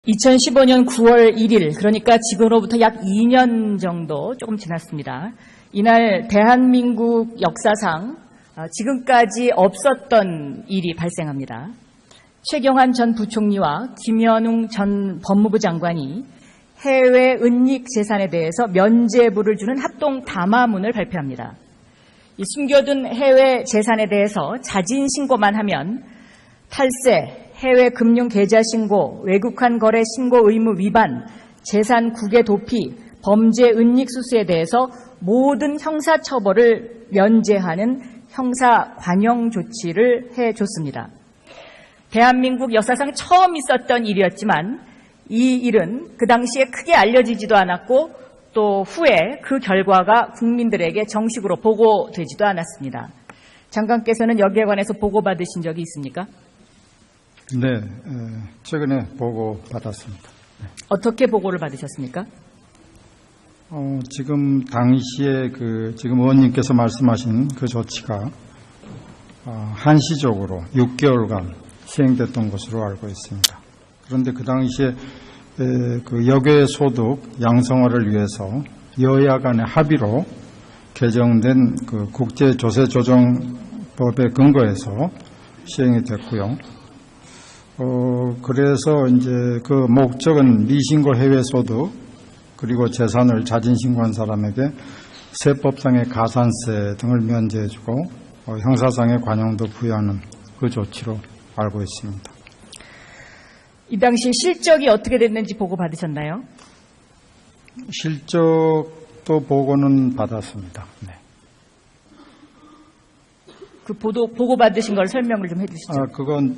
2015년 9월 1일, 그러니까 지금으로부터 약 2년 정도 조금 지났습니다. 이날 대한민국 역사상 지금까지 없었던 일이 발생합니다. 최경환 전 부총리와 김현웅 전 법무부 장관이 해외 은닉 재산에 대해서 면죄부를 주는 합동 담화문을 발표합니다. 이 숨겨둔 해외 재산에 대해서 자진 신고만 하면 탈세, 해외 금융 계좌 신고, 외국환 거래 신고 의무 위반, 재산 국외 도피, 범죄 은닉 수수에 대해서 모든 형사 처벌을 면제하는 형사 관용 조치를 해줬습니다. 대한민국 역사상 처음 있었던 일이었지만 이 일은 그 당시에 크게 알려지지도 않았고 또 후에 그 결과가 국민들에게 정식으로 보고되지도 않았습니다. 장관께서는 여기에 관해서 보고받으신 적이 있습니까? 네, 최근에 보고받았습니다. 네. 어떻게 보고를 받으셨습니까? 지금 당시에 지금 의원님께서 말씀하신 그 조치가 한시적으로 6개월간 시행됐던 것으로 알고 있습니다. 그런데 그 당시에 그 여교의 소득 양성화를 위해서 여야 간의 합의로 개정된 그 국제조세조정법에 근거해서 시행이 됐고요. 그래서 이제 그 목적은 미신고 해외 소득 그리고 재산을 자진 신고한 사람에게 세법상의 가산세 등을 면제해주고 형사상의 관용도 부여하는 그 조치로 알고 있습니다. 이 당시 실적이 어떻게 됐는지 보고 받으셨나요? 실적도 보고는 받았습니다. 네. 그 보고 받으신 걸 설명을 좀 해주시죠. 그건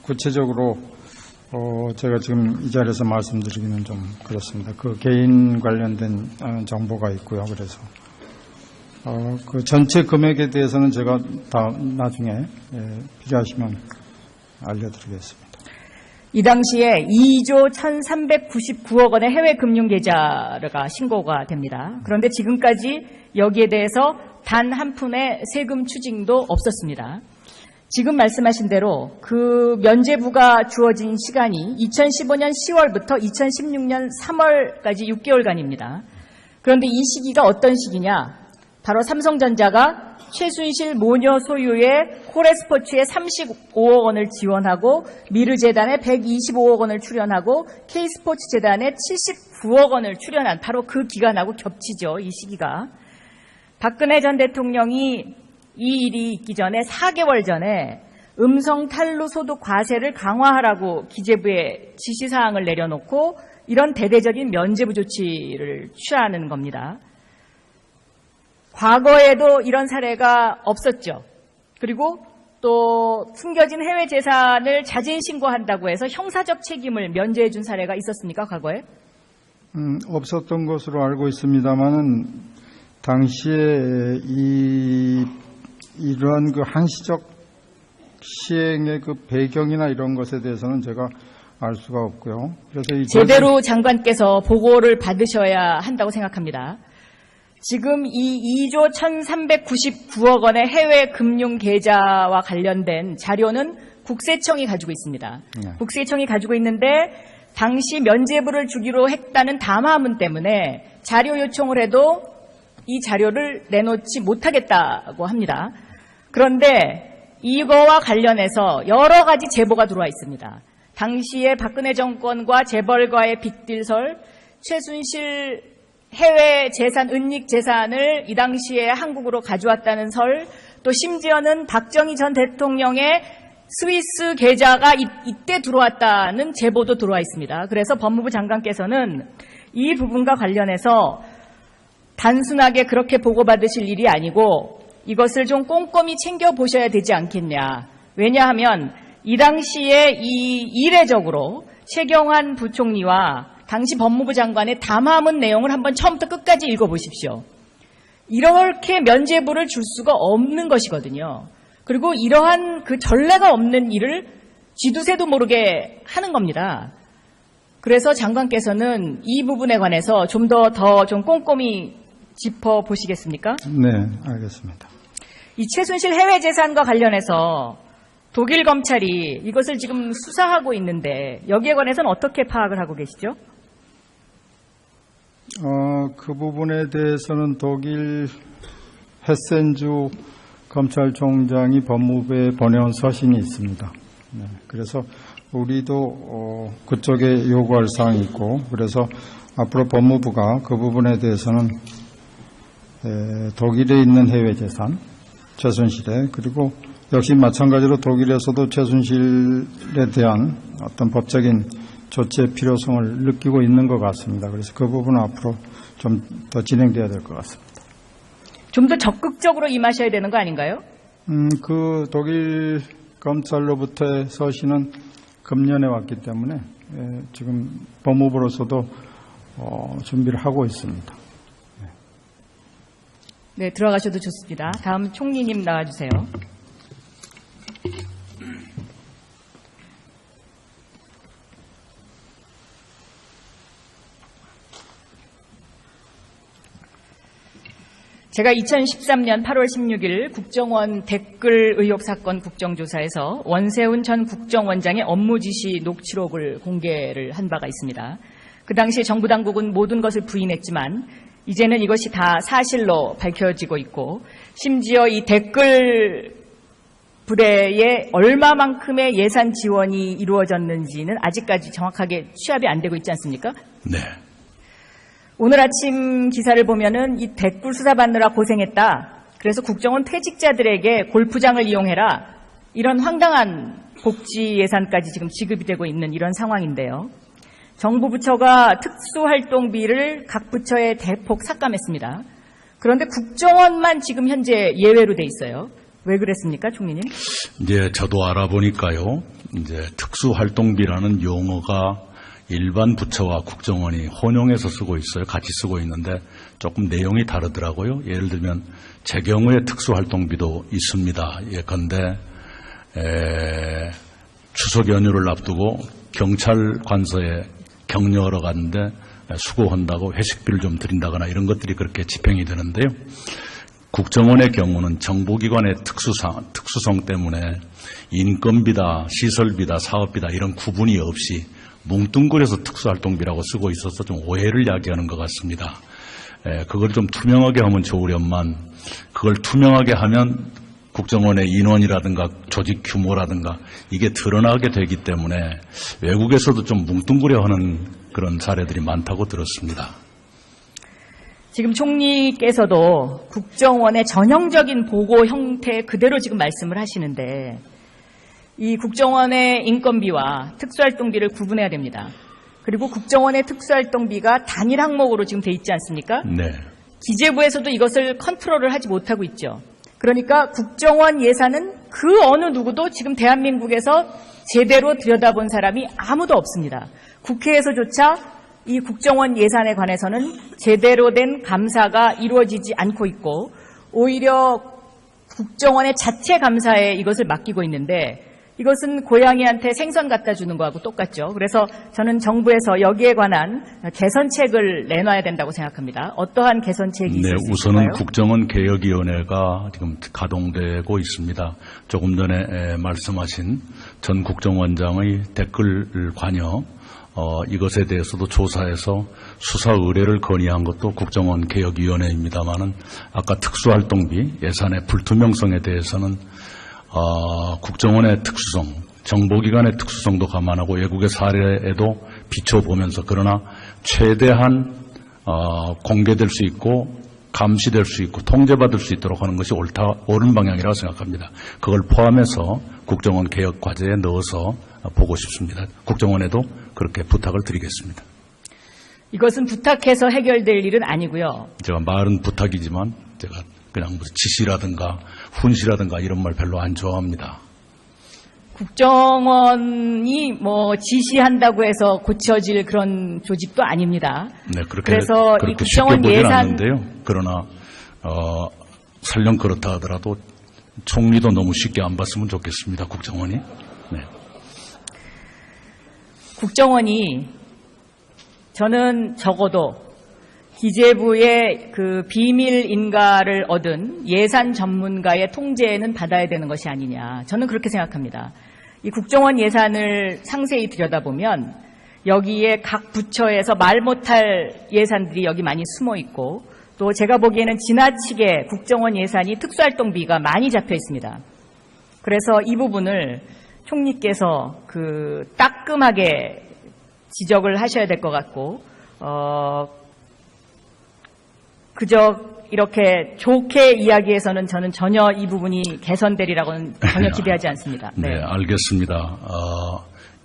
구체적으로 제가 지금 이 자리에서 말씀드리기는 좀 그렇습니다. 그 개인 관련된 정보가 있고요. 그래서 그 전체 금액에 대해서는 제가 다 나중에 필요하시면 알려드리겠습니다. 이 당시에 2조 1,399억 원의 해외 금융 계좌가 신고가 됩니다. 그런데 지금까지 여기에 대해서 단 한 푼의 세금 추징도 없었습니다. 지금 말씀하신 대로 그 면죄부가 주어진 시간이 2015년 10월부터 2016년 3월까지 6개월간입니다. 그런데 이 시기가 어떤 시기냐? 바로 삼성전자가 최순실 모녀 소유의 코레스포츠에 35억 원을 지원하고 미르재단에 125억 원을 출연하고 K스포츠재단에 79억 원을 출연한 바로 그 기간하고 겹치죠. 이 시기가. 박근혜 전 대통령이 이 일이 있기 전에 4개월 전에 음성 탈루 소득 과세를 강화하라고 기재부에 지시사항을 내려놓고 이런 대대적인 면죄부 조치를 취하는 겁니다. 과거에도 이런 사례가 없었죠. 그리고 또 숨겨진 해외 재산을 자진 신고한다고 해서 형사적 책임을 면제해 준 사례가 있었습니까, 과거에? 없었던 것으로 알고 있습니다만은 당시에 이러한 그 한시적 시행의 그 배경이나 이런 것에 대해서는 제가 알 수가 없고요. 그래서 제대로 장관께서 보고를 받으셔야 한다고 생각합니다. 지금 이 2조 1,399억 원의 해외 금융 계좌와 관련된 자료는 국세청이 가지고 있습니다. 네. 국세청이 가지고 있는데 당시 면죄부를 주기로 했다는 담화문 때문에 자료 요청을 해도 이 자료를 내놓지 못하겠다고 합니다. 그런데 이거와 관련해서 여러 가지 제보가 들어와 있습니다. 당시에 박근혜 정권과 재벌과의 빅딜설, 최순실 해외 재산, 은닉 재산을 이 당시에 한국으로 가져왔다는 설, 또 심지어는 박정희 전 대통령의 스위스 계좌가 이때 들어왔다는 제보도 들어와 있습니다. 그래서 법무부 장관께서는 이 부분과 관련해서 단순하게 그렇게 보고받으실 일이 아니고 이것을 좀 꼼꼼히 챙겨보셔야 되지 않겠냐. 왜냐하면 이 당시에 이례적으로 최경환 부총리와 당시 법무부 장관의 담화문 내용을 한번 처음부터 끝까지 읽어보십시오. 이렇게 면죄부를 줄 수가 없는 것이거든요. 그리고 이러한 그 전례가 없는 일을 쥐두새도 모르게 하는 겁니다. 그래서 장관께서는 이 부분에 관해서 좀 더 좀 꼼꼼히 짚어보시겠습니까? 네, 알겠습니다. 이 최순실 해외 재산과 관련해서 독일 검찰이 이것을 지금 수사하고 있는데 여기에 관해서는 어떻게 파악을 하고 계시죠? 그 부분에 대해서는 독일 헤센주 검찰총장이 법무부에 보내온 서신이 있습니다. 네, 그래서 우리도 그쪽에 요구할 사항이 있고, 그래서 앞으로 법무부가 그 부분에 대해서는 독일에 있는 해외 재산, 최순실에, 그리고 역시 마찬가지로 독일에서도 최순실에 대한 어떤 법적인 조치의 필요성을 느끼고 있는 것 같습니다. 그래서 그 부분은 앞으로 좀 더 진행돼야 될 것 같습니다. 좀 더 적극적으로 임하셔야 되는 거 아닌가요? 그 독일 검찰로부터의 서신은 금년에 왔기 때문에 지금 법무부로서도 준비를 하고 있습니다. 네, 들어가셔도 좋습니다. 다음 총리님 나와주세요. 제가 2013년 8월 16일 국정원 댓글 의혹 사건 국정조사에서 원세훈 전 국정원장의 업무 지시 녹취록을 공개를 한 바가 있습니다. 그 당시 정부 당국은 모든 것을 부인했지만 이제는 이것이 다 사실로 밝혀지고 있고, 심지어 이 댓글 부대에 얼마만큼의 예산 지원이 이루어졌는지는 아직까지 정확하게 취합이 안 되고 있지 않습니까? 네. 오늘 아침 기사를 보면은 이 댓글 수사 받느라 고생했다. 그래서 국정원 퇴직자들에게 골프장을 이용해라. 이런 황당한 복지 예산까지 지금 지급이 되고 있는 이런 상황인데요. 정부 부처가 특수활동비를 각 부처에 대폭 삭감했습니다. 그런데 국정원만 지금 현재 예외로 돼 있어요. 왜 그랬습니까, 총리님? 이제 저도 알아보니까요. 이제 특수활동비라는 용어가 일반 부처와 국정원이 혼용해서 쓰고 있어요. 같이 쓰고 있는데 조금 내용이 다르더라고요. 예를 들면 제 경우에 특수활동비도 있습니다. 예컨대 추석 연휴를 앞두고 경찰 관서에 격려하러 갔는데 수고한다고 회식비를 좀 드린다거나 이런 것들이 그렇게 집행이 되는데요. 국정원의 경우는 정보기관의 특수성 때문에 인건비다, 시설비다, 사업비다 이런 구분이 없이 뭉뚱그려서 특수활동비라고 쓰고 있어서 좀 오해를 야기하는 것 같습니다. 그걸 좀 투명하게 하면 좋으련만 그걸 투명하게 하면 국정원의 인원이라든가 조직 규모라든가 이게 드러나게 되기 때문에 외국에서도 좀 뭉뚱그려 하는 그런 사례들이 많다고 들었습니다. 지금 총리께서도 국정원의 전형적인 보고 형태 그대로 지금 말씀을 하시는데 이 국정원의 인건비와 특수활동비를 구분해야 됩니다. 그리고 국정원의 특수활동비가 단일 항목으로 지금 돼 있지 않습니까? 네. 기재부에서도 이것을 컨트롤을 하지 못하고 있죠. 그러니까 국정원 예산은 그 어느 누구도 지금 대한민국에서 제대로 들여다본 사람이 아무도 없습니다. 국회에서조차 이 국정원 예산에 관해서는 제대로 된 감사가 이루어지지 않고 있고 오히려 국정원의 자체 감사에 이것을 맡기고 있는데 이것은 고양이한테 생선 갖다 주는 거하고 똑같죠. 그래서 저는 정부에서 여기에 관한 개선책을 내놔야 된다고 생각합니다. 어떠한 개선책이 있을 수 우선은 있을까요? 국정원 개혁위원회가 지금 가동되고 있습니다. 조금 전에 말씀하신 전 국정원장의 댓글 관여 이것에 대해서도 조사해서 수사 의뢰를 건의한 것도 국정원 개혁위원회입니다마는 아까 특수활동비 예산의 불투명성에 대해서는 국정원의 특수성, 정보기관의 특수성도 감안하고 외국의 사례에도 비춰보면서 그러나 최대한 공개될 수 있고 감시될 수 있고 통제받을 수 있도록 하는 것이 옳은 방향이라고 생각합니다. 그걸 포함해서 국정원 개혁 과제에 넣어서 보고 싶습니다. 국정원에도 그렇게 부탁을 드리겠습니다. 이것은 부탁해서 해결될 일은 아니고요. 제가 말은 부탁이지만 제가 그냥 무슨 지시라든가 훈시라든가 이런 말 별로 안 좋아합니다. 국정원이 지시한다고 해서 고쳐질 그런 조직도 아닙니다. 네, 그렇게 그래서 쉽게 보진 않는데요. 그러나 설령 그렇다 하더라도 총리도 너무 쉽게 안 봤으면 좋겠습니다. 국정원이. 네. 국정원이 저는 적어도 기재부의 그 비밀 인가를 얻은 예산 전문가의 통제는 받아야 되는 것이 아니냐. 저는 그렇게 생각합니다. 이 국정원 예산을 상세히 들여다보면 여기에 각 부처에서 말 못할 예산들이 여기 많이 숨어 있고, 또 제가 보기에는 지나치게 국정원 예산이 특수활동비가 많이 잡혀 있습니다. 그래서 이 부분을 총리께서 따끔하게 지적을 하셔야 될 것 같고, 그저 이렇게 좋게 이야기해서는 저는 전혀 이 부분이 개선되리라고는 전혀 기대하지 않습니다. 네, 알겠습니다.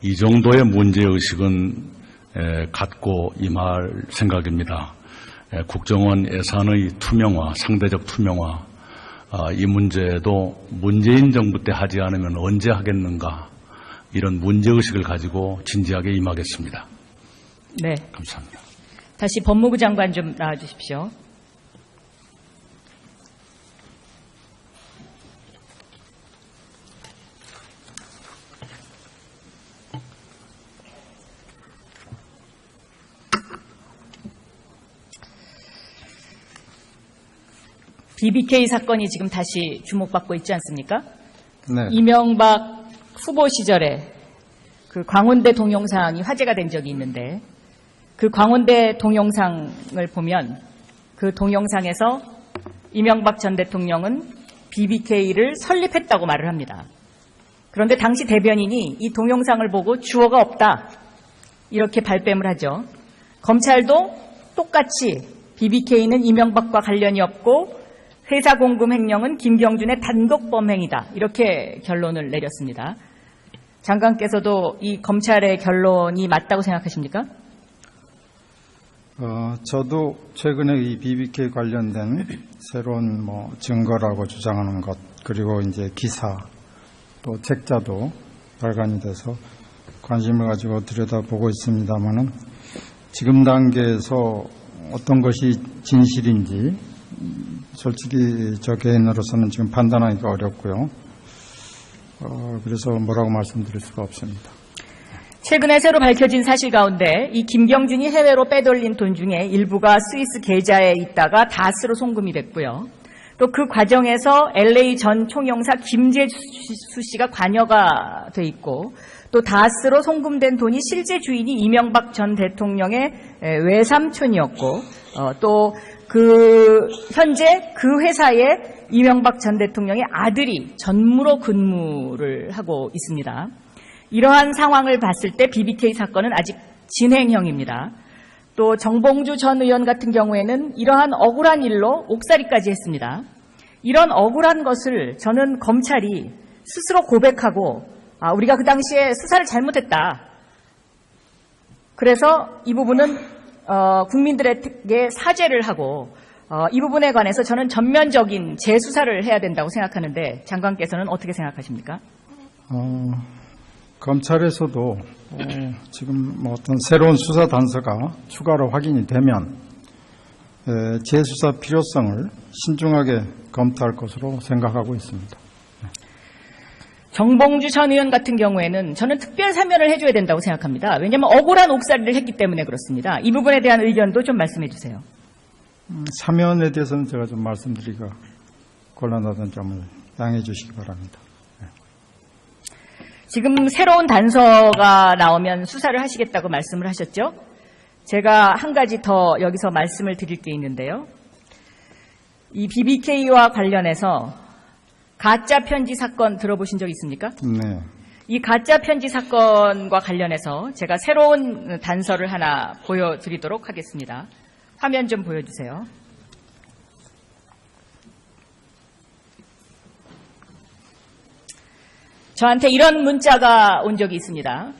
이 정도의 문제의식은 갖고 임할 생각입니다. 국정원 예산의 투명화, 상대적 투명화, 이 문제도 문재인 정부 때 하지 않으면 언제 하겠는가, 이런 문제의식을 가지고 진지하게 임하겠습니다. 네. 감사합니다. 다시 법무부 장관 좀 나와주십시오. BBK 사건이 지금 다시 주목받고 있지 않습니까? 네. 이명박 후보 시절에 그 광운대 동영상이 화제가 된 적이 있는데, 그 광운대 동영상을 보면 그 동영상에서 이명박 전 대통령은 BBK를 설립했다고 말을 합니다. 그런데 당시 대변인이 이 동영상을 보고 주어가 없다, 이렇게 발뺌을 하죠. 검찰도 똑같이 BBK는 이명박과 관련이 없고 회사 공금 횡령은 김경준의 단독 범행이다, 이렇게 결론을 내렸습니다. 장관께서도 이 검찰의 결론이 맞다고 생각하십니까? 저도 최근에 이 BBK 관련된 새로운 증거라고 주장하는 것, 그리고 이제 기사, 또 책자도 발간이 돼서 관심을 가지고 들여다보고 있습니다만은, 지금 단계에서 어떤 것이 진실인지 솔직히 저 개인으로서는 지금 판단하기가 어렵고요. 그래서 뭐라고 말씀드릴 수가 없습니다. 최근에 새로 밝혀진 사실 가운데 이 김경준이 해외로 빼돌린 돈 중에 일부가 스위스 계좌에 있다가 다스로 송금이 됐고요. 또 그 과정에서 LA 전 총영사 김재수 씨가 관여가 돼 있고, 또 다스로 송금된 돈이 실제 주인이 이명박 전 대통령의 외삼촌이었고, 또 현재 그 회사에 이명박 전 대통령의 아들이 전무로 근무를 하고 있습니다. 이러한 상황을 봤을 때 BBK 사건은 아직 진행형입니다. 또 정봉주 전 의원 같은 경우에는 이러한 억울한 일로 옥살이까지 했습니다. 이런 억울한 것을 저는 검찰이 스스로 고백하고, 우리가 그 당시에 수사를 잘못했다, 그래서 이 부분은 국민들에게 사죄를 하고, 이 부분에 관해서 저는 전면적인 재수사를 해야 된다고 생각하는데, 장관께서는 어떻게 생각하십니까? 검찰에서도 지금 어떤 새로운 수사 단서가 추가로 확인이 되면 재수사 필요성을 신중하게 검토할 것으로 생각하고 있습니다. 정봉주 전 의원 같은 경우에는 저는 특별 사면을 해줘야 된다고 생각합니다. 왜냐하면 억울한 옥살이를 했기 때문에 그렇습니다. 이 부분에 대한 의견도 좀 말씀해 주세요. 사면에 대해서는 제가 좀 말씀드리기가 곤란하다는 점을 양해해 주시기 바랍니다. 지금 새로운 단서가 나오면 수사를 하시겠다고 말씀을 하셨죠? 제가 한 가지 더 여기서 말씀을 드릴 게 있는데요. 이 BBK와 관련해서 가짜 편지 사건 들어보신 적 있습니까? 네. 이 가짜 편지 사건과 관련해서 제가 새로운 단서를 하나 보여드리도록 하겠습니다. 화면 좀 보여주세요. 저한테 이런 문자가 온 적이 있습니다.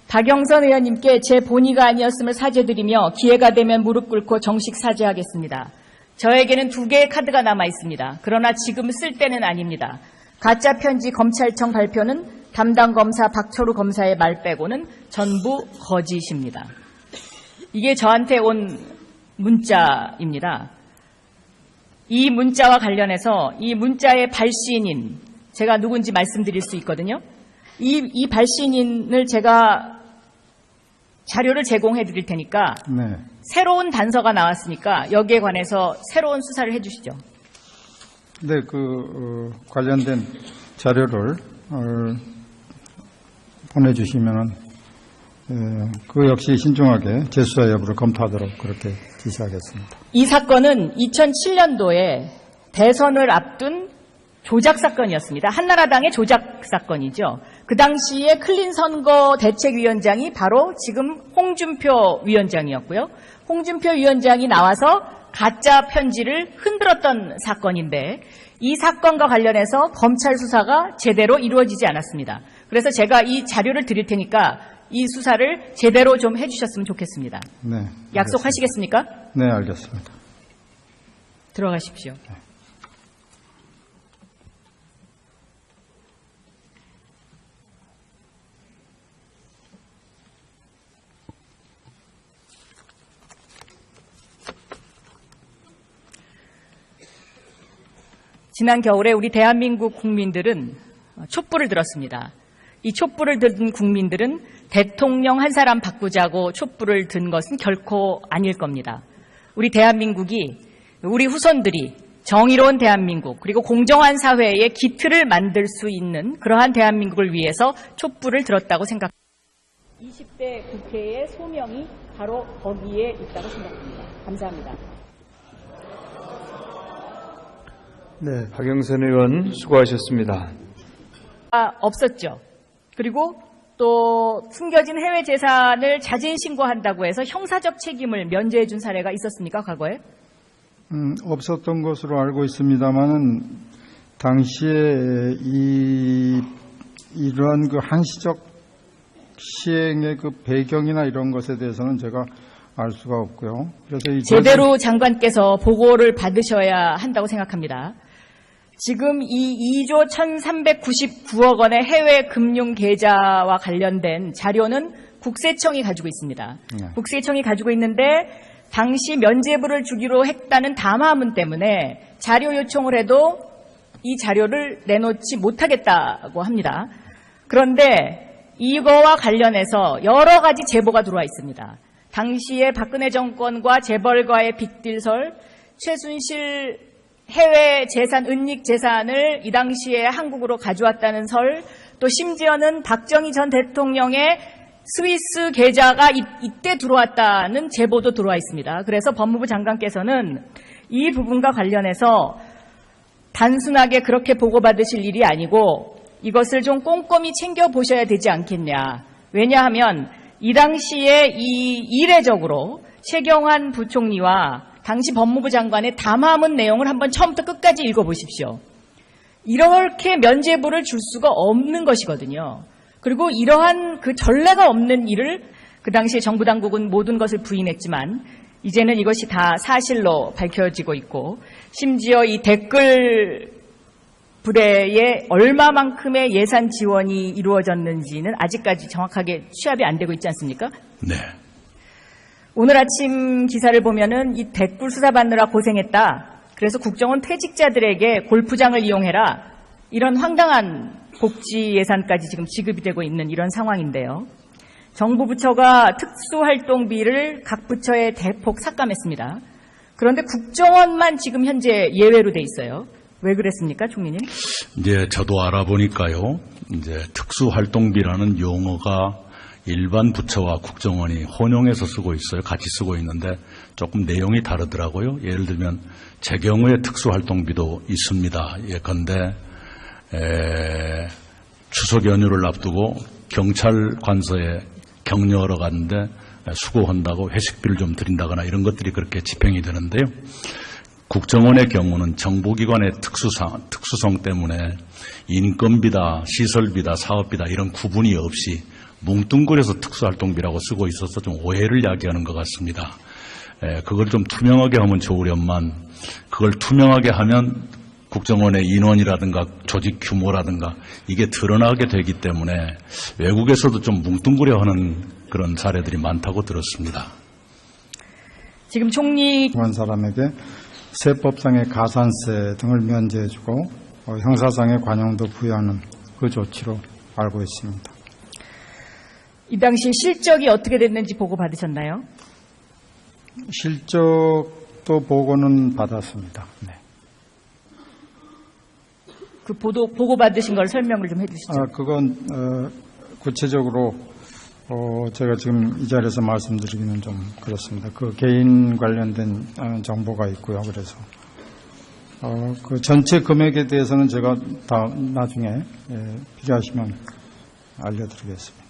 박영선 의원님께 제 본의가 아니었음을 사죄드리며 기회가 되면 무릎 꿇고 정식 사죄하겠습니다. 저에게는 2개의 카드가 남아 있습니다. 그러나 지금 쓸 때는 아닙니다. 가짜 편지 검찰청 발표는 담당 검사 박철우 검사의 말 빼고는 전부 거짓입니다. 이게 저한테 온 문자입니다. 이 문자와 관련해서 이 문자의 발신인, 제가 누군지 말씀드릴 수 있거든요. 이 발신인을 제가 자료를 제공해 드릴 테니까 네. 새로운 단서가 나왔으니까 여기에 관해서 새로운 수사를 해 주시죠. 네, 관련된 자료를 보내주시면은 그 역시 신중하게 재수사 여부를 검토하도록 그렇게 지시하겠습니다. 이 사건은 2007년도에 대선을 앞둔 조작 사건이었습니다. 한나라당의 조작 사건이죠. 그 당시에 클린선거 대책위원장이 바로 지금 홍준표 위원장이었고요. 홍준표 위원장이 나와서 가짜 편지를 흔들었던 사건인데 이 사건과 관련해서 검찰 수사가 제대로 이루어지지 않았습니다. 그래서 제가 이 자료를 드릴 테니까 이 수사를 제대로 좀 해주셨으면 좋겠습니다. 네. 알겠습니다. 약속하시겠습니까? 네, 알겠습니다. 들어가십시오. 지난 겨울에 우리 대한민국 국민들은 촛불을 들었습니다. 이 촛불을 든 국민들은 대통령 한 사람 바꾸자고 촛불을 든 것은 결코 아닐 겁니다. 우리 대한민국이, 우리 후손들이 정의로운 대한민국 그리고 공정한 사회의 기틀을 만들 수 있는 그러한 대한민국을 위해서 촛불을 들었다고 생각합니다. 20대 국회의 소명이 바로 거기에 있다고 생각합니다. 감사합니다. 네, 박영선 의원 수고하셨습니다. 없었죠. 그리고 또 숨겨진 해외 재산을 자진 신고한다고 해서 형사적 책임을 면제해 준 사례가 있었습니까, 과거에? 없었던 것으로 알고 있습니다만은 당시에 이러한 그 한시적 시행의 그 배경이나 이런 것에 대해서는 제가 알 수가 없고요. 그래서 제대로 장관께서 보고를 받으셔야 한다고 생각합니다. 지금 이 2조 1,399억 원의 해외 금융 계좌와 관련된 자료는 국세청이 가지고 있습니다. 네. 국세청이 가지고 있는데 당시 면죄부를 주기로 했다는 담화문 때문에 자료 요청을 해도 이 자료를 내놓지 못하겠다고 합니다. 그런데 이거와 관련해서 여러 가지 제보가 들어와 있습니다. 당시에 박근혜 정권과 재벌과의 빅딜설, 최순실 해외 재산, 은닉 재산을 이 당시에 한국으로 가져왔다는 설, 또 심지어는 박정희 전 대통령의 스위스 계좌가 이때 들어왔다는 제보도 들어와 있습니다. 그래서 법무부 장관께서는 이 부분과 관련해서 단순하게 그렇게 보고받으실 일이 아니고 이것을 좀 꼼꼼히 챙겨보셔야 되지 않겠냐. 왜냐하면 이 당시에 이례적으로 최경환 부총리와 당시 법무부 장관의 담화문 내용을 한번 처음부터 끝까지 읽어보십시오. 이렇게 면죄부를 줄 수가 없는 것이거든요. 그리고 이러한 그 전례가 없는 일을 그 당시에 정부 당국은 모든 것을 부인했지만 이제는 이것이 다 사실로 밝혀지고 있고 심지어 이 댓글 부대에 얼마만큼의 예산 지원이 이루어졌는지는 아직까지 정확하게 취합이 안 되고 있지 않습니까? 네. 오늘 아침 기사를 보면은 이 댓글 수사받느라 고생했다. 그래서 국정원 퇴직자들에게 골프장을 이용해라. 이런 황당한 복지 예산까지 지금 지급이 되고 있는 이런 상황인데요. 정부 부처가 특수활동비를 각 부처에 대폭 삭감했습니다. 그런데 국정원만 지금 현재 예외로 돼 있어요. 왜 그랬습니까, 총리님? 이제 저도 알아보니까요. 이제 특수활동비라는 용어가 일반 부처와 국정원이 혼용해서 쓰고 있어요. 같이 쓰고 있는데 조금 내용이 다르더라고요. 예를 들면 제 경우에 특수활동비도 있습니다. 예컨대 추석 연휴를 앞두고 경찰 관서에 격려하러 갔는데 수고한다고 회식비를 좀 드린다거나 이런 것들이 그렇게 집행이 되는데요. 국정원의 경우는 정보기관의 특수성 때문에 인건비다, 시설비다, 사업비다 이런 구분이 없이 뭉뚱그려서 특수활동비라고 쓰고 있어서 좀 오해를 야기하는 것 같습니다. 그걸 좀 투명하게 하면 좋으련만 그걸 투명하게 하면 국정원의 인원이라든가 조직 규모라든가 이게 드러나게 되기 때문에 외국에서도 좀 뭉뚱그려 하는 그런 사례들이 많다고 들었습니다. 지금 총리 한 사람에게 세법상의 가산세 등을 면제해주고 형사상의 관용도 부여하는 그 조치로 알고 있습니다. 이 당시 실적이 어떻게 됐는지 보고 받으셨나요? 실적도 보고는 받았습니다. 네. 그 보고 받으신 걸 설명을 좀 해주시죠. 그건 구체적으로 제가 지금 이 자리에서 말씀드리기는 좀 그렇습니다. 그 개인 관련된 정보가 있고요. 그래서 그 전체 금액에 대해서는 제가 다 나중에 필요하시면 알려드리겠습니다.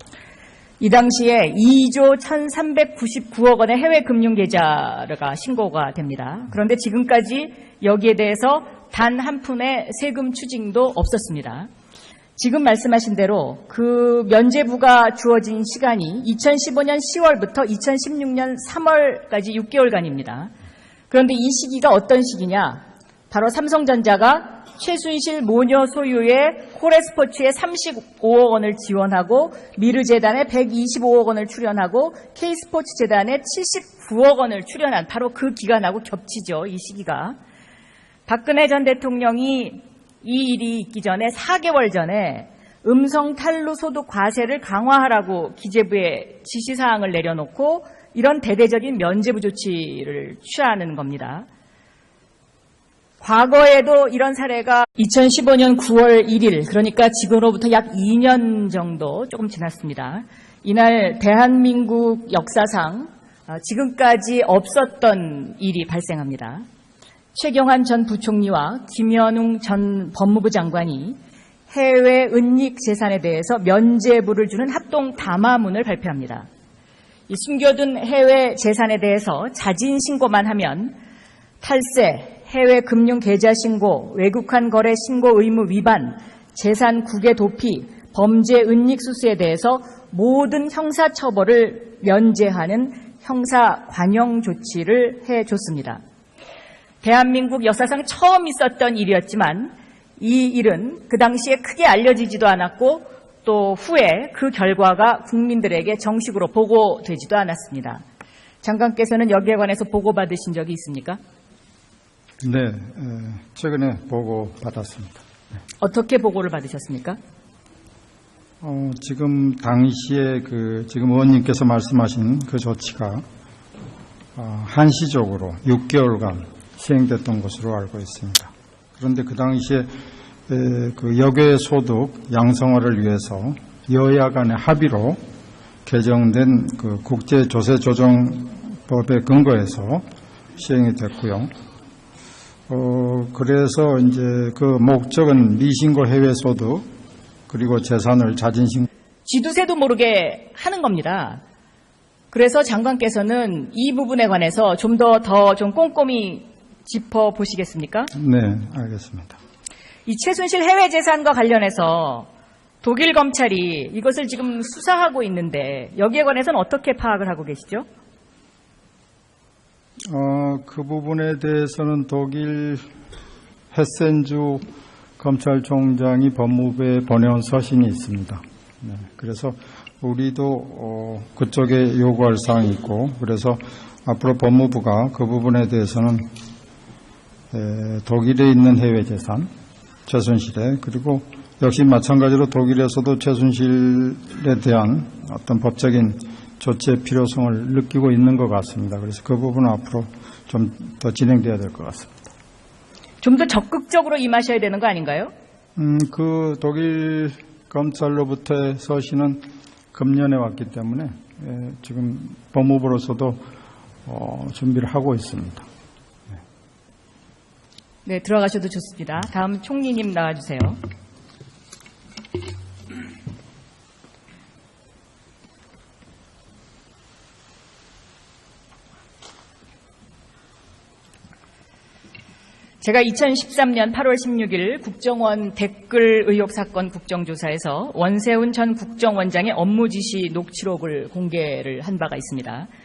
이 당시에 2조 1,399억 원의 해외 금융 계좌가 신고가 됩니다. 그런데 지금까지 여기에 대해서 단 한 푼의 세금 추징도 없었습니다. 지금 말씀하신 대로 그 면제부가 주어진 시간이 2015년 10월부터 2016년 3월까지 6개월간입니다. 그런데 이 시기가 어떤 시기냐? 바로 삼성전자가 최순실 모녀 소유의 코레스포츠에 35억 원을 지원하고 미르재단에 125억 원을 출연하고 K스포츠재단에 79억 원을 출연한 바로 그 기간하고 겹치죠. 이 시기가. 박근혜 전 대통령이 이 일이 있기 전에 4개월 전에 음성 탈루 소득 과세를 강화하라고 기재부에 지시사항을 내려놓고 이런 대대적인 면제부 조치를 취하는 겁니다. 과거에도 이런 사례가 2015년 9월 1일, 그러니까 지금으로부터 약 2년 정도 조금 지났습니다. 이날 대한민국 역사상 지금까지 없었던 일이 발생합니다. 최경환 전 부총리와 김현웅 전 법무부 장관이 해외 은닉 재산에 대해서 면제부를 주는 합동 담화문을 발표합니다. 이 숨겨둔 해외 재산에 대해서 자진 신고만 하면 탈세, 해외 금융 계좌 신고, 외국환 거래 신고 의무 위반, 재산 국외 도피, 범죄 은닉 수수에 대해서 모든 형사 처벌을 면제하는 형사 관용 조치를 해줬습니다. 대한민국 역사상 처음 있었던 일이었지만 이 일은 그 당시에 크게 알려지지도 않았고 또 후에 그 결과가 국민들에게 정식으로 보고되지도 않았습니다. 장관께서는 여기에 관해서 보고받으신 적이 있습니까? 네, 최근에 보고 받았습니다. 어떻게 보고를 받으셨습니까? 지금 당시에 지금 의원님께서 말씀하신 그 조치가 한시적으로 6개월간 시행됐던 것으로 알고 있습니다. 그런데 그 당시에 그 역외 소득 양성화를 위해서 여야 간의 합의로 개정된 그 국제조세조정법에 근거해서 시행이 됐고요. 그래서 이제 그 목적은 미신고 해외 소득 그리고 재산을 자진신고 쥐두새도 모르게 하는 겁니다. 그래서 장관께서는 이 부분에 관해서 좀 더 좀 꼼꼼히 짚어보시겠습니까? 네, 알겠습니다. 이 최순실 해외 재산과 관련해서 독일 검찰이 이것을 지금 수사하고 있는데 여기에 관해서는 어떻게 파악을 하고 계시죠? 그 부분에 대해서는 독일 헤센주 검찰총장이 법무부에 보내온 서신이 있습니다. 네, 그래서 우리도 그쪽에 요구할 사항이 있고 그래서 앞으로 법무부가 그 부분에 대해서는 독일에 있는 해외 재산, 최순실에 그리고 역시 마찬가지로 독일에서도 최순실에 대한 어떤 법적인 조치의 필요성을 느끼고 있는 것 같습니다. 그래서 그 부분은 앞으로 좀 더 진행돼야 될 것 같습니다. 좀 더 적극적으로 임하셔야 되는 거 아닌가요? 그 독일 검찰로부터의 서신은 금년에 왔기 때문에 지금 법무부로서도 준비를 하고 있습니다. 네, 들어가셔도 좋습니다. 다음 총리님 나와주세요. 제가 2013년 8월 16일 국정원 댓글 의혹 사건 국정조사에서 원세훈 전 국정원장의 업무 지시 녹취록을 공개를 한 바가 있습니다.